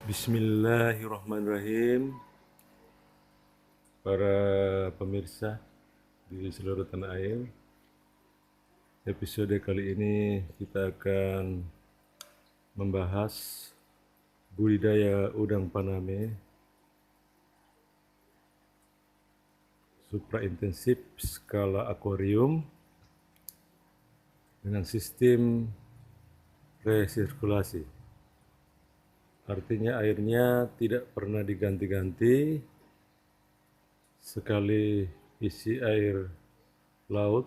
Bismillahirrahmanirrahim. Para pemirsa di seluruh tanah air, episode kali ini kita akan membahas budidaya udang Paname supraintensif skala akuarium dengan sistem resirkulasi. Artinya airnya tidak pernah diganti-ganti, sekali isi air laut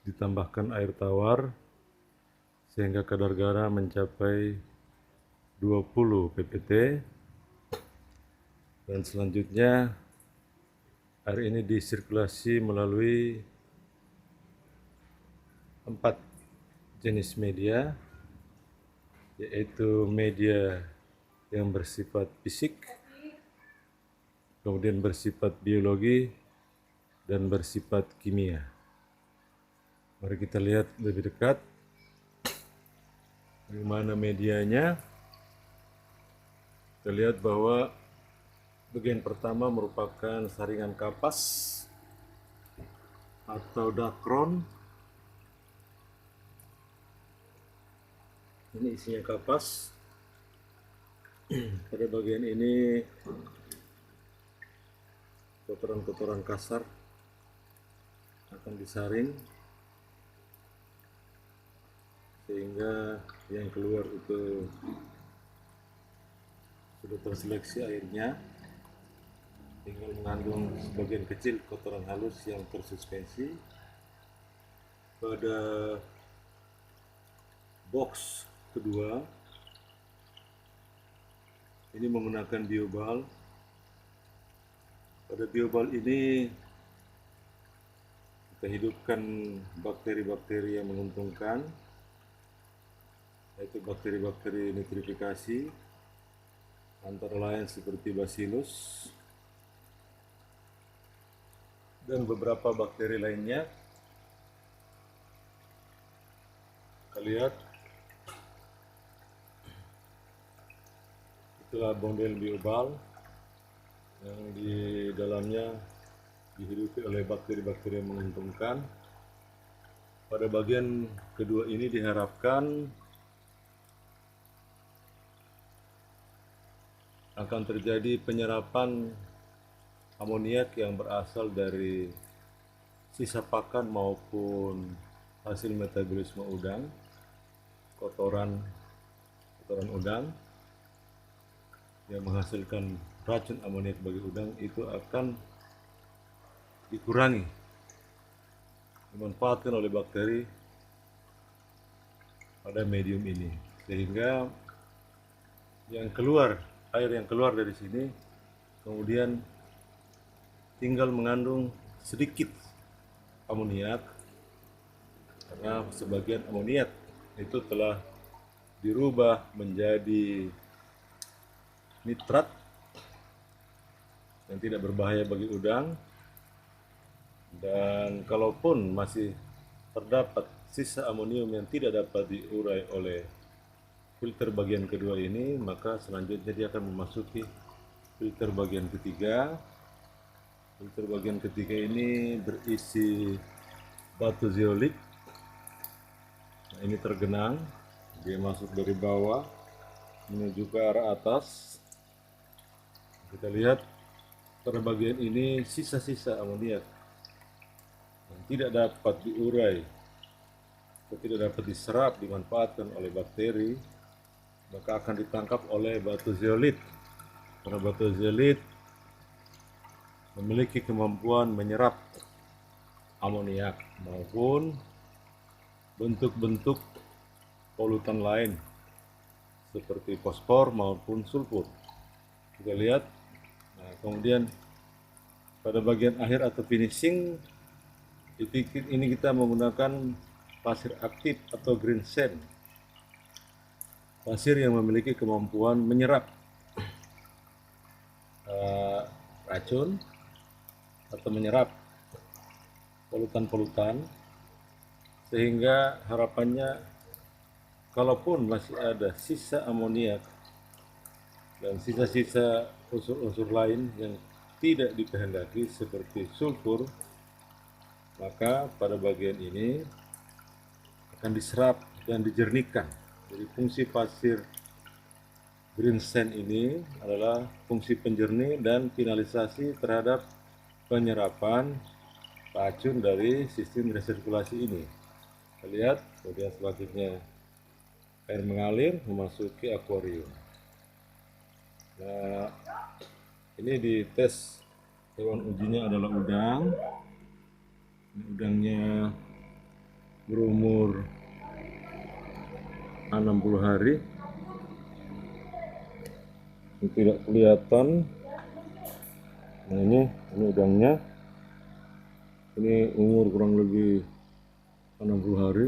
ditambahkan air tawar sehingga kadar garam mencapai 20 ppt, dan selanjutnya air ini disirkulasi melalui 4 jenis media, yaitu media yang bersifat fisik, kemudian bersifat biologi, dan bersifat kimia. Mari kita lihat lebih dekat bagaimana medianya. Kita lihat bahwa bagian pertama merupakan saringan kapas atau dakron. Ini isinya kapas. Pada bagian ini kotoran-kotoran kasar akan disaring sehingga yang keluar itu sudah terseleksi airnya, tinggal mengandung sebagian kecil kotoran halus yang tersuspensi. Pada box kedua ini menggunakan biobal. Pada biobal ini kita hidupkan bakteri-bakteri yang menguntungkan, yaitu bakteri-bakteri nitrifikasi, antara lain seperti Bacillus dan beberapa bakteri lainnya. Kita lihat, itulah bondel biobal yang di dalamnya dihidupi oleh bakteri-bakteri yang menguntungkan. Pada bagian kedua ini diharapkan akan terjadi penyerapan amoniak yang berasal dari sisa pakan maupun hasil metabolisme udang, kotoran udang yang menghasilkan racun amoniak bagi udang itu akan dikurangi, dimanfaatkan oleh bakteri pada medium ini, sehingga air yang keluar dari sini kemudian tinggal mengandung sedikit amoniak, karena sebagian amoniak itu telah dirubah menjadi nitrat yang tidak berbahaya bagi udang. Dan kalaupun masih terdapat sisa amonium yang tidak dapat diurai oleh filter bagian kedua ini, maka selanjutnya dia akan memasuki filter bagian ketiga. Filter bagian ketiga ini berisi batu zeolit. Nah, ini tergenang, dia masuk dari bawah menuju ke arah atas. Kita lihat pada bagian ini sisa-sisa amoniak yang tidak dapat diurai atau tidak dapat diserap dimanfaatkan oleh bakteri, maka akan ditangkap oleh batu zeolit. Karena batu zeolit memiliki kemampuan menyerap amoniak maupun bentuk-bentuk polutan lain seperti fosfor maupun sulfur. Kita lihat. Nah, kemudian pada bagian akhir atau finishing ini kita menggunakan pasir aktif atau green sand, pasir yang memiliki kemampuan menyerap racun atau menyerap polutan-polutan, sehingga harapannya kalaupun masih ada sisa amoniak dan sisa-sisa unsur-unsur lain yang tidak dikehendaki seperti sulfur, maka pada bagian ini akan diserap dan dijernihkan. Jadi fungsi pasir green sand ini adalah fungsi penjernih dan finalisasi terhadap penyerapan racun dari sistem resirkulasi ini. Kita lihat, kemudian selanjutnya air mengalir memasuki akuarium. Nah, ini dites, hewan ujinya adalah udang. Ini udangnya berumur 60 hari. Ini tidak kelihatan. Nah, ini udangnya. Ini umur kurang lebih 60 hari.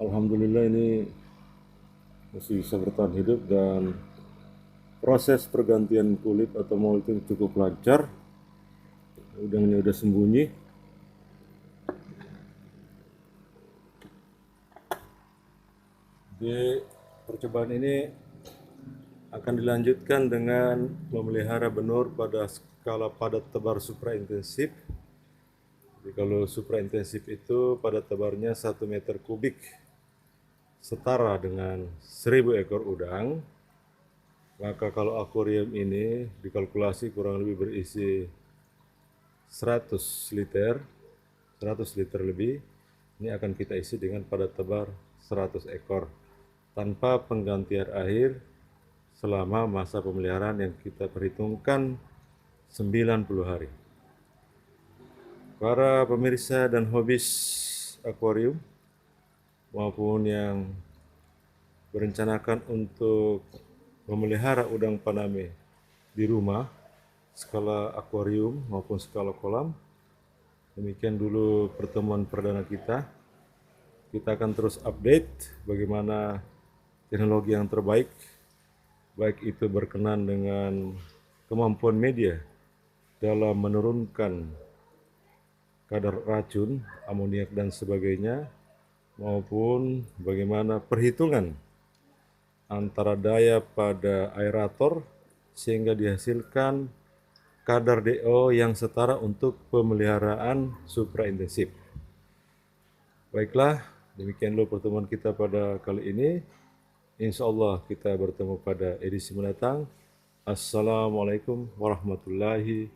Alhamdulillah ini masih bisa bertahan hidup dan proses pergantian kulit atau molting cukup lancar. Udangnya udah sembunyi. Di percobaan ini akan dilanjutkan dengan memelihara benur pada skala padat tebar supraintensif. Jadi kalau supraintensif itu padat tebarnya 1 meter kubik, setara dengan 1000 ekor udang. Maka kalau akuarium ini dikalkulasi kurang lebih berisi 100 liter lebih, ini akan kita isi dengan padat tebar 100 ekor tanpa penggantian air selama masa pemeliharaan yang kita perhitungkan 90 hari. Para pemirsa dan hobis akuarium maupun yang berencanakan untuk memelihara udang paname di rumah, skala akuarium maupun skala kolam, demikian dulu pertemuan perdana kita. Kita akan terus update bagaimana teknologi yang terbaik, baik itu berkenan dengan kemampuan media dalam menurunkan kadar racun, amoniak dan sebagainya, maupun bagaimana perhitungan antara daya pada aerator sehingga dihasilkan kadar DO yang setara untuk pemeliharaan supraintensif. Baiklah, demikian dulu pertemuan kita pada kali ini. Insya Allah kita bertemu pada edisi mendatang. Assalamualaikum warahmatullahi